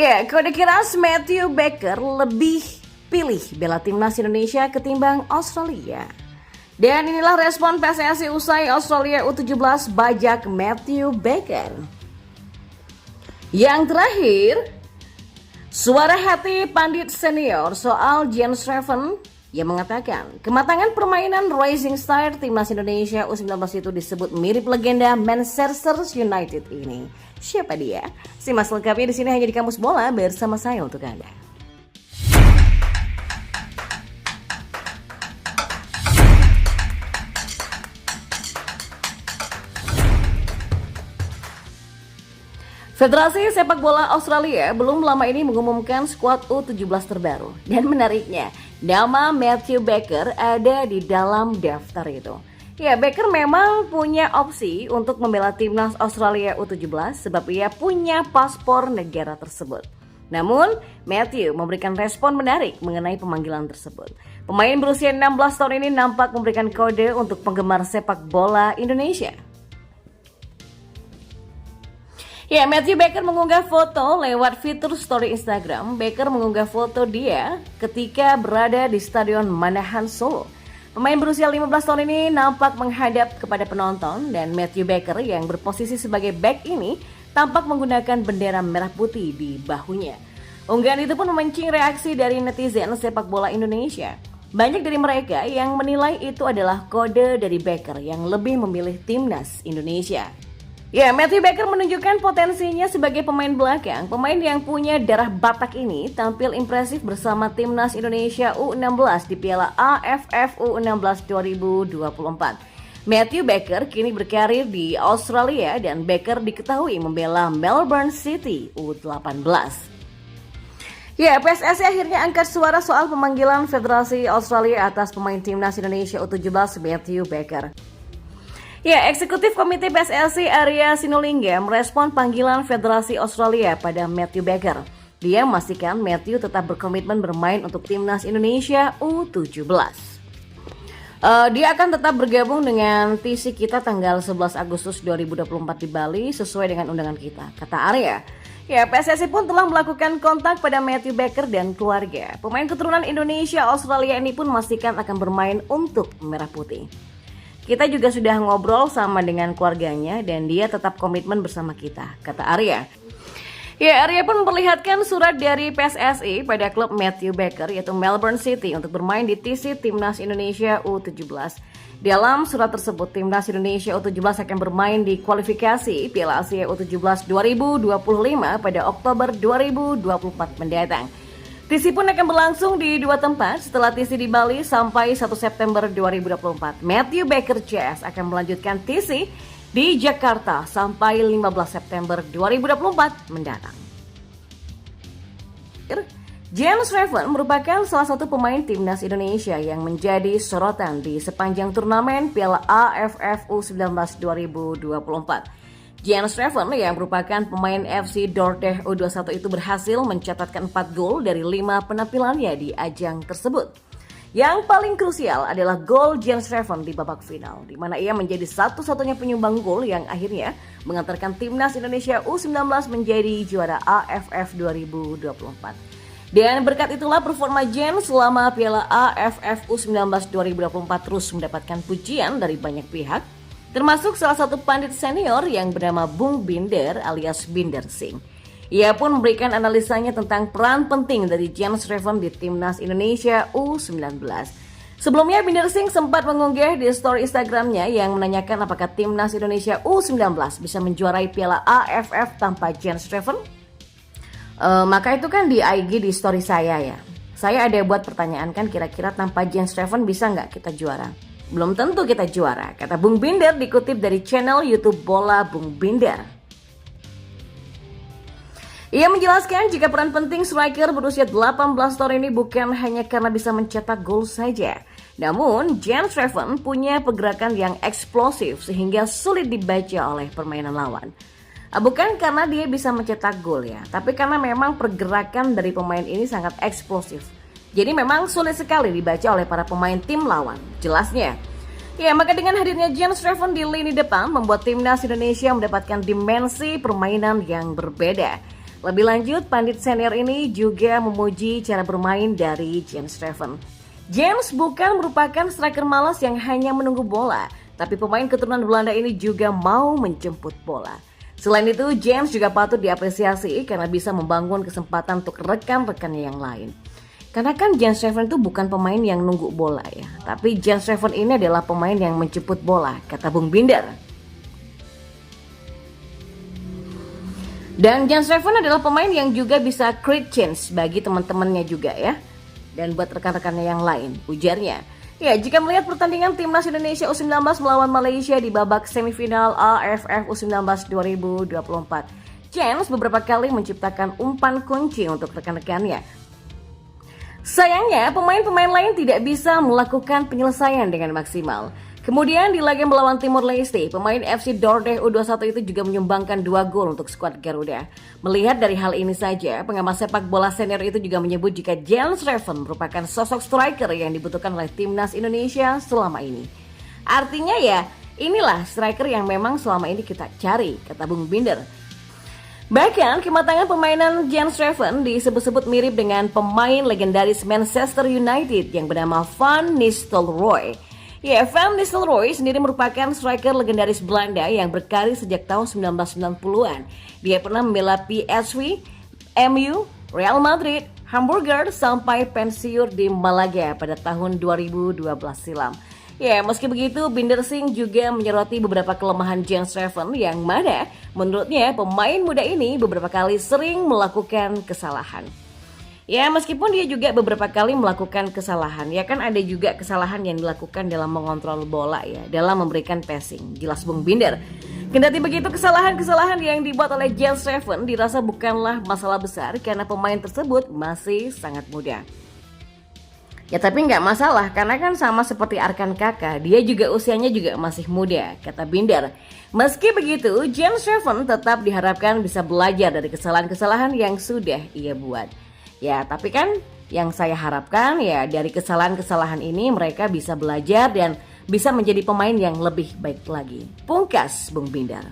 Ya, kode keras Matthew Baker lebih pilih bela timnas Indonesia ketimbang Australia. Dan inilah respon PSSI usai Australia U17 bajak Matthew Baker. Yang terakhir, suara hati pandit senior soal Jens Schreven yang mengatakan kematangan permainan Rising Star timnas Indonesia U19 itu disebut mirip legenda Manchester United ini. Siapa dia? Simak lengkapnya di sini hanya di Kamus Bola bersama saya untuk Anda. Federasi Sepak Bola Australia belum lama ini mengumumkan skuad U17 terbaru. Dan menariknya, nama Matthew Baker ada di dalam daftar itu. Ya, Baker memang punya opsi untuk membela timnas Australia U17 sebab ia punya paspor negara tersebut. Namun, Matthew memberikan respon menarik mengenai pemanggilan tersebut. Pemain berusia 16 tahun ini nampak memberikan kode untuk penggemar sepak bola Indonesia. Ya, Matthew Baker mengunggah foto lewat fitur story Instagram. Baker mengunggah foto dia ketika berada di Stadion Manahan Solo. Pemain berusia 15 tahun ini nampak menghadap kepada penonton dan Matthew Baker yang berposisi sebagai back ini tampak menggunakan bendera merah putih di bahunya. Unggahan itu pun memancing reaksi dari netizen sepak bola Indonesia. Banyak dari mereka yang menilai itu adalah kode dari Baker yang lebih memilih timnas Indonesia. Ya, Matthew Baker menunjukkan potensinya sebagai pemain belakang. Pemain yang punya darah Batak ini tampil impresif bersama timnas Indonesia U16 di Piala AFF U16 2024. Matthew Baker kini berkarir di Australia dan Baker diketahui membela Melbourne City U18. Ya, PSSI akhirnya angkat suara soal pemanggilan Federasi Australia atas pemain timnas Indonesia U17 Matthew Baker. Ya, Eksekutif Komite PSSI Arya Sinulinga merespon panggilan Federasi Australia pada Matthew Baker. Dia memastikan Matthew tetap berkomitmen bermain untuk timnas Indonesia U17. Dia akan tetap bergabung dengan TC kita tanggal 11 Agustus 2024 di Bali sesuai dengan undangan kita, kata Arya. Ya, PSSI pun telah melakukan kontak pada Matthew Baker dan keluarga. Pemain keturunan Indonesia Australia ini pun memastikan akan bermain untuk Merah Putih. Kita juga sudah ngobrol sama dengan keluarganya dan dia tetap komitmen bersama kita, kata Arya. Ya, Arya pun memperlihatkan surat dari PSSI pada klub Matthew Baker yaitu Melbourne City untuk bermain di TC Timnas Indonesia U17. Dalam surat tersebut, Timnas Indonesia U17 akan bermain di kualifikasi Piala Asia U17 2025 pada Oktober 2024 mendatang. TC pun akan berlangsung di dua tempat setelah TC di Bali sampai 1 September 2024. Matthew Baker CS akan melanjutkan TC di Jakarta sampai 15 September 2024 mendatang. Jens Schreven merupakan salah satu pemain timnas Indonesia yang menjadi sorotan di sepanjang turnamen Piala AFF U19 2024. Jens Schreven yang merupakan pemain FC Dordrecht U21 itu berhasil mencatatkan 4 gol dari 5 penampilannya di ajang tersebut. Yang paling krusial adalah gol Jens Schreven di babak final, di mana ia menjadi satu-satunya penyumbang gol yang akhirnya mengantarkan timnas Indonesia U19 menjadi juara AFF 2024. Dan berkat itulah performa Jens selama Piala AFF U19 2024 terus mendapatkan pujian dari banyak pihak, termasuk salah satu pandit senior yang bernama Bung Binder alias Binder Singh. Ia pun memberikan analisanya tentang peran penting dari Jens Schreven di timnas Indonesia U19. Sebelumnya Binder Singh sempat mengunggah di story Instagramnya yang menanyakan apakah timnas Indonesia U19 bisa menjuarai Piala AFF tanpa Jens Schreven. Maka itu kan di IG di story saya ya. Saya ada buat pertanyaan kan kira-kira tanpa Jens Schreven bisa nggak kita juara? Belum tentu kita juara, kata Bung Binder dikutip dari channel YouTube Bola Bung Binder. Ia menjelaskan jika peran penting striker berusia 18 tahun ini bukan hanya karena bisa mencetak gol saja. Namun, Jens Schreven punya pergerakan yang eksplosif sehingga sulit dibaca oleh permainan lawan. Bukan karena dia bisa mencetak gol ya, tapi karena memang pergerakan dari pemain ini sangat eksplosif. Jadi memang sulit sekali dibaca oleh para pemain tim lawan, jelasnya. Ya, maka dengan hadirnya Jens Schreven di lini depan membuat timnas Indonesia mendapatkan dimensi permainan yang berbeda. Lebih lanjut, pandit senior ini juga memuji cara bermain dari Jens Steffen. Jens bukan merupakan striker malas yang hanya menunggu bola, tapi pemain keturunan Belanda ini juga mau menjemput bola. Selain itu, Jens juga patut diapresiasi karena bisa membangun kesempatan untuk rekan-rekannya yang lain. Karena kan Jens Steffen itu bukan pemain yang nunggu bola ya, tapi Jens Steffen ini adalah pemain yang menjemput bola, kata Bung Binder. Dan Jens Steffen adalah pemain yang juga bisa create chance bagi teman-temannya juga ya. Dan buat rekan-rekannya yang lain, ujarnya. Ya, jika melihat pertandingan Timnas Indonesia U19 melawan Malaysia di babak semifinal AFF U19 2024, Jens beberapa kali menciptakan umpan kunci untuk rekan-rekannya. Sayangnya, pemain-pemain lain tidak bisa melakukan penyelesaian dengan maksimal. Kemudian di laga melawan Timor Leste, pemain FC Dordrecht U21 itu juga menyumbangkan 2 gol untuk skuad Garuda. Melihat dari hal ini saja, pengamat sepak bola senior itu juga menyebut jika Jens Steffen merupakan sosok striker yang dibutuhkan oleh Timnas Indonesia selama ini. Artinya ya, inilah striker yang memang selama ini kita cari, kata Bung Binder. Bahkan kematangan permainan Jens Steffen disebut-sebut mirip dengan pemain legendaris Manchester United yang bernama Van Nistelrooy. Ya, Van Nistelrooy sendiri merupakan striker legendaris Belanda yang berkarir sejak tahun 1990-an. Dia pernah membela PSV, MU, Real Madrid, Hamburger sampai pensiun di Malaga pada tahun 2012 silam. Ya, meski begitu, Binder Singh juga menyoroti beberapa kelemahan Jens Steffen yang mana menurutnya pemain muda ini beberapa kali sering melakukan kesalahan. Ya, meskipun dia juga beberapa kali melakukan kesalahan, ya kan ada juga kesalahan yang dilakukan dalam mengontrol bola ya, dalam memberikan passing, jelas Bung Binder. Kendati begitu, kesalahan-kesalahan yang dibuat oleh Jens Steffen dirasa bukanlah masalah besar karena pemain tersebut masih sangat muda. Ya tapi nggak masalah, karena kan sama seperti Arkan Kakak, dia juga usianya juga masih muda, kata Binder. Meski begitu, Jens Steffen tetap diharapkan bisa belajar dari kesalahan-kesalahan yang sudah ia buat. Ya, tapi kan yang saya harapkan ya dari kesalahan-kesalahan ini mereka bisa belajar dan bisa menjadi pemain yang lebih baik lagi. Pungkas Bung Binder.